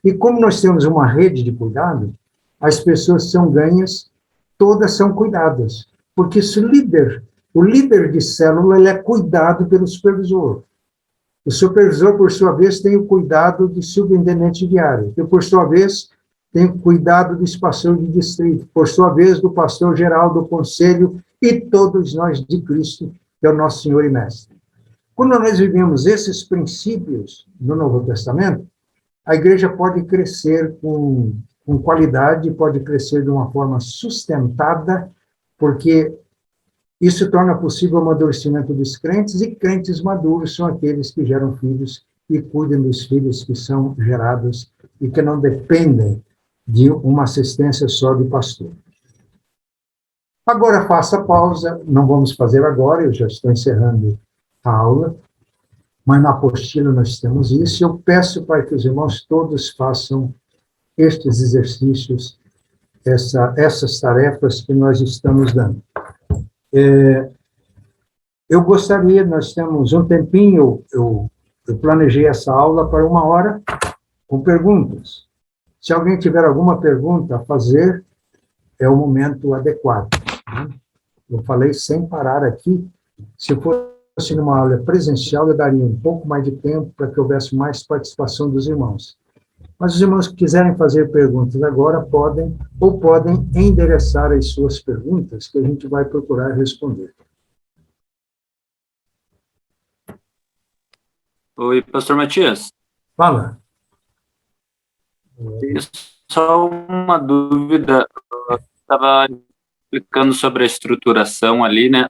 E como nós temos uma rede de cuidado, as pessoas são ganhas, todas são cuidadas, porque o líder de célula, ele é cuidado pelo supervisor. O supervisor, por sua vez, tem o cuidado do subintendente diário, que, por sua vez, tem o cuidado do pastor de distrito, por sua vez, do pastor geral do conselho e todos nós de Cristo, que é o nosso Senhor e Mestre. Quando nós vivemos esses princípios no Novo Testamento, a igreja pode crescer com qualidade, pode crescer de uma forma sustentada, porque isso torna possível o amadurecimento dos crentes, e crentes maduros são aqueles que geram filhos e cuidam dos filhos que são gerados e que não dependem de uma assistência só de pastor. Agora faça pausa, não vamos fazer agora, eu já estou encerrando a aula, mas na apostila nós temos isso, e eu peço para que os irmãos todos façam estes exercícios, essas tarefas que nós estamos dando. Eu gostaria, nós temos um tempinho, eu planejei essa aula para 1 hora, com perguntas. Se alguém tiver alguma pergunta a fazer, é o momento adequado. Né? Eu falei sem parar aqui. Se fosse numa aula presencial, eu daria um pouco mais de tempo para que houvesse mais participação dos irmãos. Mas os irmãos que quiserem fazer perguntas agora podem endereçar as suas perguntas, que a gente vai procurar responder. Oi, pastor Matias. Fala. Só uma dúvida. Eu estava explicando sobre a estruturação ali, né,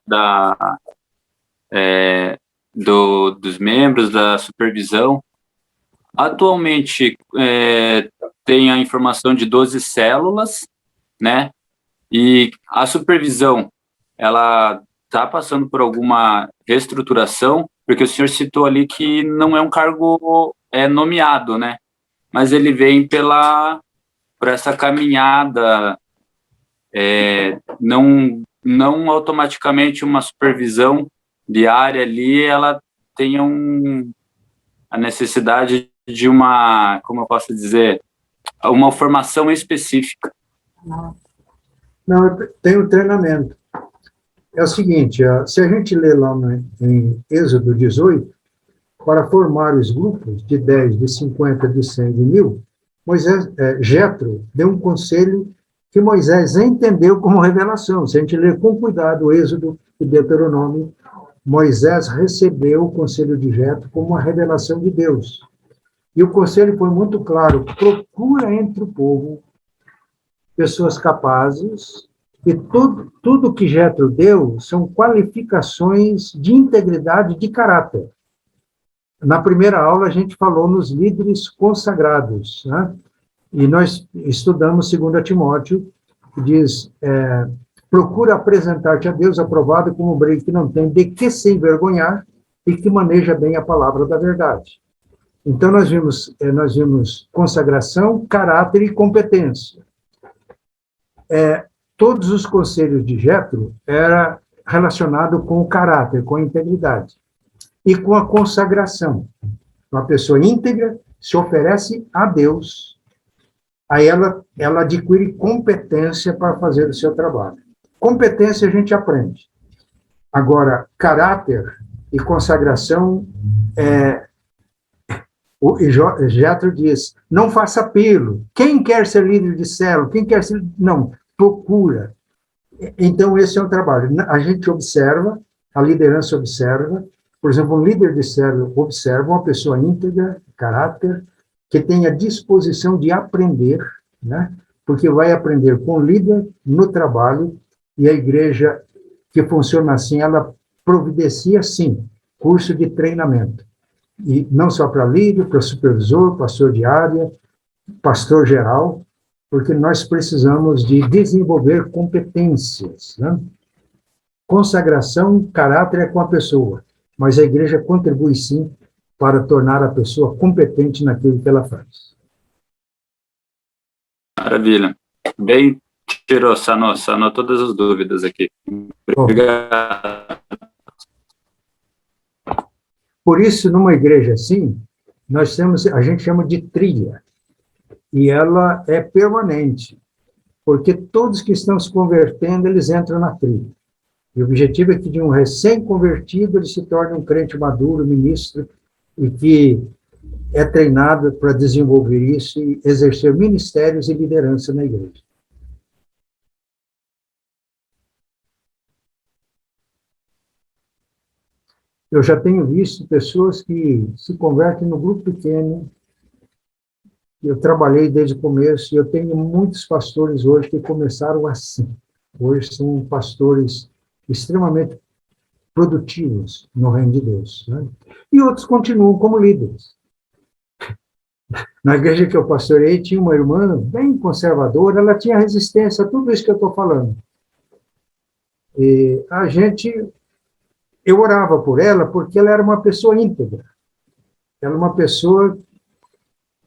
dos membros, da supervisão. Atualmente, tem a informação de 12 células, né, e a supervisão, ela está passando por alguma reestruturação, Porque o senhor citou ali que não é um cargo nomeado, né? Mas ele vem por essa caminhada, não automaticamente uma supervisão diária ali, ela tem a necessidade de uma, como eu posso dizer, uma formação específica. Não, tem o treinamento. É o seguinte, se a gente lê lá em Êxodo 18, para formar os grupos de 10, de 50, de 100, de 1000, Jétro deu um conselho que Moisés entendeu como revelação. Se a gente ler com cuidado o Êxodo e Deuteronômio, Moisés recebeu o conselho de Jétro como uma revelação de Deus. E o conselho foi muito claro: procura entre o povo pessoas capazes, e tudo que Jétro deu são qualificações de integridade de caráter. Na primeira aula, a gente falou nos líderes consagrados, né? E nós estudamos 2 Timóteo, que diz, procura apresentar-te a Deus aprovado como um obreiro que não tem de que se envergonhar e que maneja bem a palavra da verdade. Então, nós vimos consagração, caráter e competência. Todos os conselhos de Jétro era relacionado com o caráter, com a integridade e com a consagração. Uma pessoa íntegra se oferece a Deus, aí ela adquire competência para fazer o seu trabalho. Competência a gente aprende. Agora, caráter e consagração, o Jétro diz, não faça apelo. Quem quer ser líder de célula? Quem quer ser... Não, procura. Então, esse é o trabalho. A gente observa, a liderança observa, por exemplo, um líder de célula observa uma pessoa íntegra, caráter, que tenha disposição de aprender, né? Porque vai aprender com o líder no trabalho, e a igreja que funciona assim, ela providencia, sim, curso de treinamento. E não só para líder, para supervisor, pastor de área, pastor geral, porque nós precisamos de desenvolver competências, né? Consagração, caráter é com a pessoa, mas a igreja contribui, sim, para tornar a pessoa competente naquilo que ela faz. Maravilha. Bem tirou, sanou todas as dúvidas aqui. Obrigado. Por isso, numa igreja assim, a gente chama de trilha, e ela é permanente, porque todos que estão se convertendo, eles entram na trilha. E o objetivo é que de um recém-convertido ele se torne um crente maduro, ministro, e que é treinado para desenvolver isso e exercer ministérios e liderança na igreja. Eu já tenho visto pessoas que se convertem no grupo pequeno. Eu trabalhei desde o começo e eu tenho muitos pastores hoje que começaram assim. Hoje são pastores extremamente produtivos no reino de Deus, né? E outros continuam como líderes. Na igreja que eu pastorei, tinha uma irmã bem conservadora, ela tinha resistência a tudo isso que eu estou falando. E eu orava por ela porque ela era uma pessoa íntegra. Ela era uma pessoa,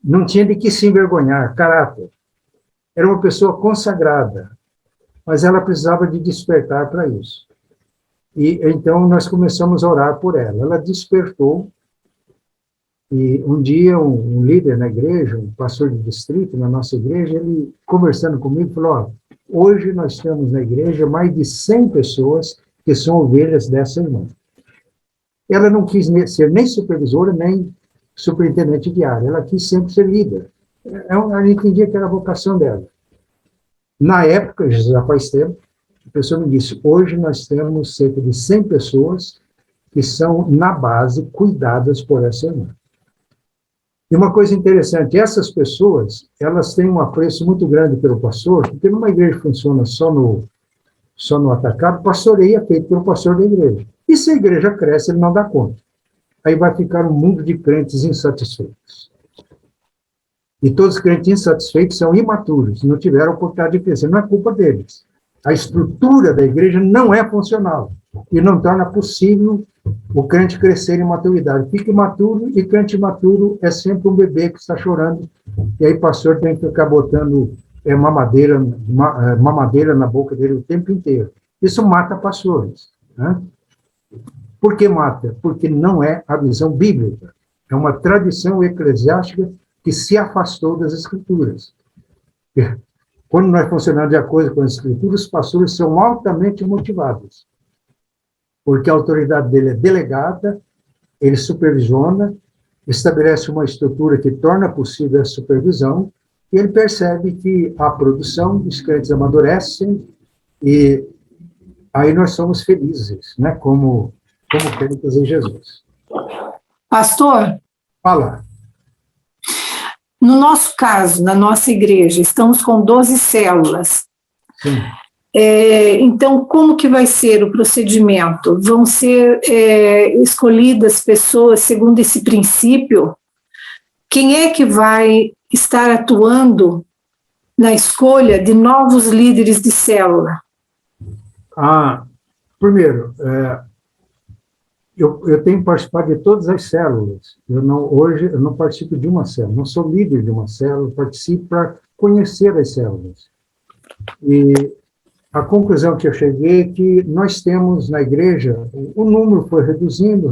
não tinha de que se envergonhar, caráter. Era uma pessoa consagrada, mas ela precisava de despertar para isso. E então nós começamos a orar por ela. Ela despertou, e um dia um líder na igreja, um pastor de distrito na nossa igreja, ele conversando comigo, falou, hoje nós temos na igreja mais de 100 pessoas que são ovelhas dessa irmã. Ela não quis ser nem supervisora, nem superintendente de área, ela quis sempre ser líder. Ela entendia que era a vocação dela. Na época, já faz tempo, a pessoa me disse, hoje nós temos cerca de 100 pessoas que são, na base, cuidadas por essa irmã. E uma coisa interessante, essas pessoas, elas têm um apreço muito grande pelo pastor, porque numa igreja que funciona só no atacado, pastoreio é feito pelo pastor da igreja. E se a igreja cresce, ele não dá conta. Aí vai ficar um mundo de crentes insatisfeitos. E todos os crentes insatisfeitos são imaturos, não tiveram oportunidade de crescer, não é culpa deles. a estrutura da igreja não é funcional e não torna possível o crente crescer em maturidade. Fica imaturo e crente imaturo é sempre um bebê que está chorando, e aí o pastor tem que ficar botando mamadeira na boca dele o tempo inteiro. Isso mata pastores, né? Por que mata? Porque não é a visão bíblica. É uma tradição eclesiástica que se afastou das Escrituras. Quando nós funcionamos de acordo com as Escrituras, os pastores são altamente motivados, porque a autoridade dele é delegada, ele supervisiona, estabelece uma estrutura que torna possível a supervisão, e ele percebe que a produção, os crentes amadurecem, e aí nós somos felizes, né, como crentes em Jesus. Pastor, Fala. no nosso caso, na nossa igreja, estamos com 12 células. Sim. Então, como que vai ser o procedimento? Vão ser escolhidas pessoas segundo esse princípio? Quem é que vai estar atuando na escolha de novos líderes de célula? Primeiro, eu tenho participado de todas as células. Hoje eu não participo de uma célula, não sou líder de uma célula, participo para conhecer as células. E a conclusão que eu cheguei é que nós temos na igreja, o número foi reduzindo,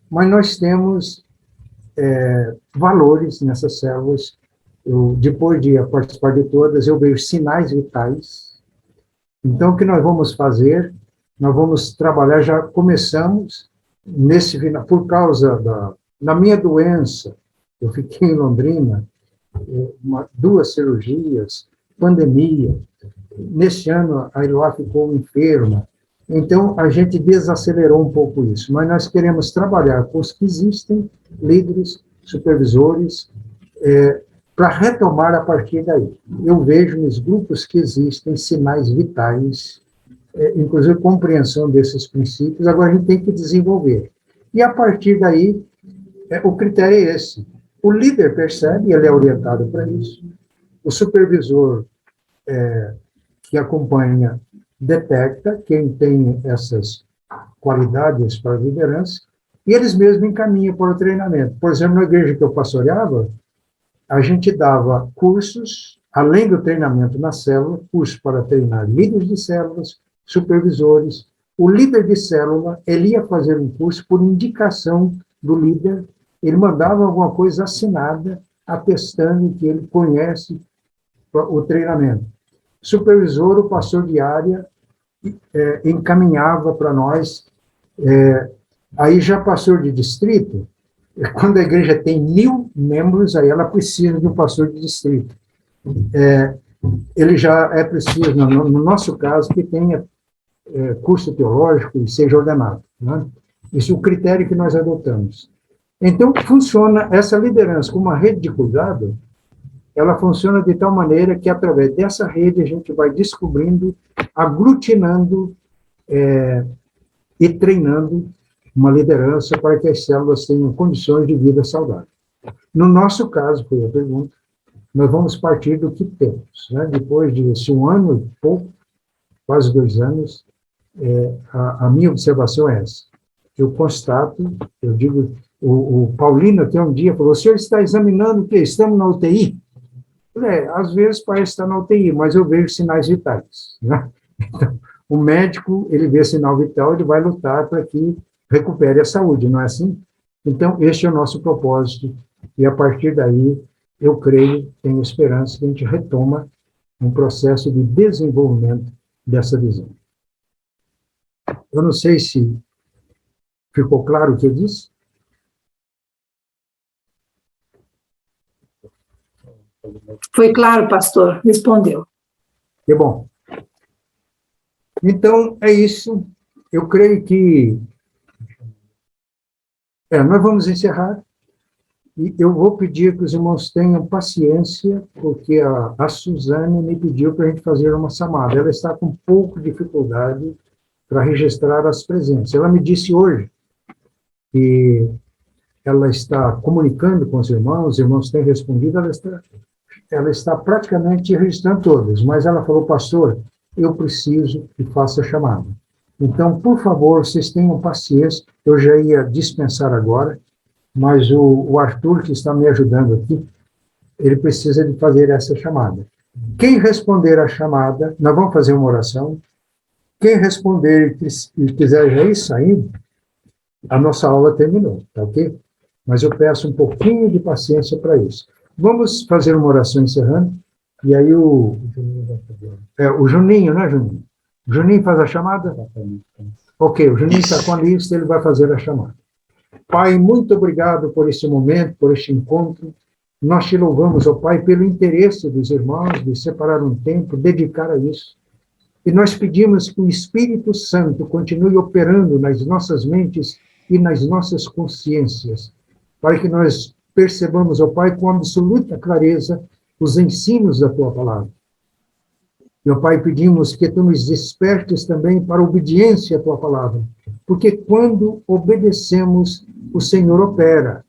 mas nós temos valores nessas células. Depois de participar de todas, eu vejo sinais vitais. Então, o que nós vamos fazer? Nós vamos trabalhar, já começamos, por causa da minha doença, eu fiquei em Londrina, 2 cirurgias, pandemia. Neste ano, a Eloá ficou enferma. Então, a gente desacelerou um pouco isso, mas nós queremos trabalhar com os que existem, líderes, supervisores, para retomar a partir daí. Eu vejo nos grupos que existem sinais vitais, inclusive compreensão desses princípios, agora a gente tem que desenvolver. E a partir daí, o critério é esse. O líder percebe, ele é orientado para isso. O supervisor que acompanha detecta quem tem essas qualidades para a liderança, e eles mesmos encaminham para o treinamento. Por exemplo, na igreja que eu pastoreava, a gente dava cursos, além do treinamento na célula, cursos para treinar líderes de células, supervisores. O líder de célula, ele ia fazer um curso por indicação do líder, ele mandava alguma coisa assinada, atestando que ele conhece o treinamento. Supervisor, o pastor de área, encaminhava para nós. Aí já pastor de distrito, quando a igreja tem 1.000 membros, aí ela precisa de um pastor de distrito. Ele já é preciso, no nosso caso, que tenha curso teológico e seja ordenado, né? Isso é o critério que nós adotamos. Então, funciona essa liderança como uma rede de cuidado, ela funciona de tal maneira que, através dessa rede, a gente vai descobrindo, aglutinando e treinando uma liderança para que as células tenham condições de vida saudável. No nosso caso, foi a pergunta, nós vamos partir do que temos, né? Depois de 1 ano e pouco, quase 2 anos, a minha observação é essa. Eu constato, eu digo, o Paulino até um dia falou, o senhor está examinando o quê? Estamos na UTI? Eu falei, às vezes parece estar na UTI, mas eu vejo sinais vitais, né? Então, o médico, ele vê sinal vital, ele vai lutar para que recupere a saúde, não é assim? Então, este é o nosso propósito, e a partir daí, eu creio, tenho esperança que a gente retoma um processo de desenvolvimento dessa visão. Eu não sei se ficou claro o que eu disse. Foi claro, pastor, respondeu. Que bom. Então, é isso. Eu creio que nós vamos encerrar. E eu vou pedir que os irmãos tenham paciência, porque a Suzane me pediu para a gente fazer uma chamada. Ela está com um pouco de dificuldade para registrar as presenças. Ela me disse hoje que ela está comunicando com os irmãos têm respondido, ela está praticamente registrando todas, mas ela falou, pastor, eu preciso que faça a chamada. Então, por favor, vocês tenham paciência, eu já ia dispensar agora, mas o Arthur, que está me ajudando aqui, ele precisa de fazer essa chamada. Quem responder a chamada, nós vamos fazer uma oração, quem responder e quiser já ir saindo, a nossa aula terminou, tá ok? Mas eu peço um pouquinho de paciência para isso. Vamos fazer uma oração encerrando, e aí o Juninho, né, Juninho? O Juninho faz a chamada? Ok, o Juninho está com a lista, ele vai fazer a chamada. Pai, muito obrigado por esse momento, por este encontro. Nós te louvamos, ó Pai, pelo interesse dos irmãos de separar um tempo, dedicar a isso. E nós pedimos que o Espírito Santo continue operando nas nossas mentes e nas nossas consciências, para que nós percebamos, ó Pai, com absoluta clareza os ensinos da Tua Palavra. E, ó Pai, pedimos que Tu nos despertes também para a obediência à Tua Palavra, porque quando obedecemos, o Senhor opera,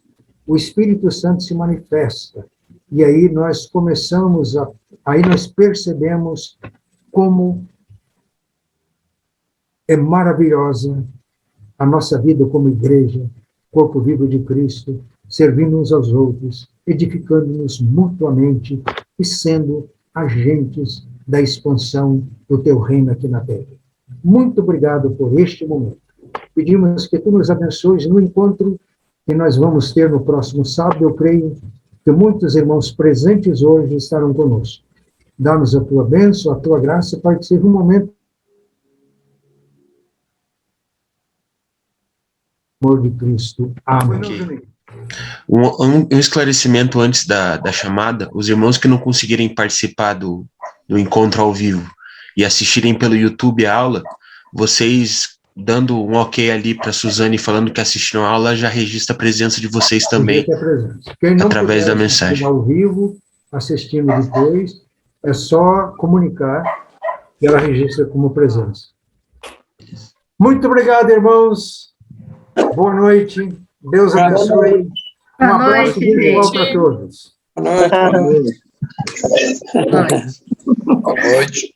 o Espírito Santo se manifesta, e aí nós aí nós percebemos como é maravilhosa a nossa vida como igreja, corpo vivo de Cristo, servindo uns aos outros, edificando-nos mutuamente e sendo agentes da expansão do Teu reino aqui na terra. Muito obrigado por este momento. Pedimos que Tu nos abençoes no encontro que nós vamos ter no próximo sábado. Eu creio que muitos irmãos presentes hoje estarão conosco. Dá-nos a Tua bênção, a Tua graça, para que seja um momento amor de Cristo. Amém. Okay. Um esclarecimento antes da chamada: os irmãos que não conseguirem participar do encontro ao vivo e assistirem pelo YouTube a aula, vocês dando um ok ali para a Suzane falando que assistiram a aula, já registra a presença de vocês também, através da mensagem. Ao vivo, assistindo depois, é só comunicar que ela registra como presença. Muito obrigado, irmãos. Boa noite. Deus abençoe. Um abraço virtual para todos. Boa noite. Boa noite. Boa noite.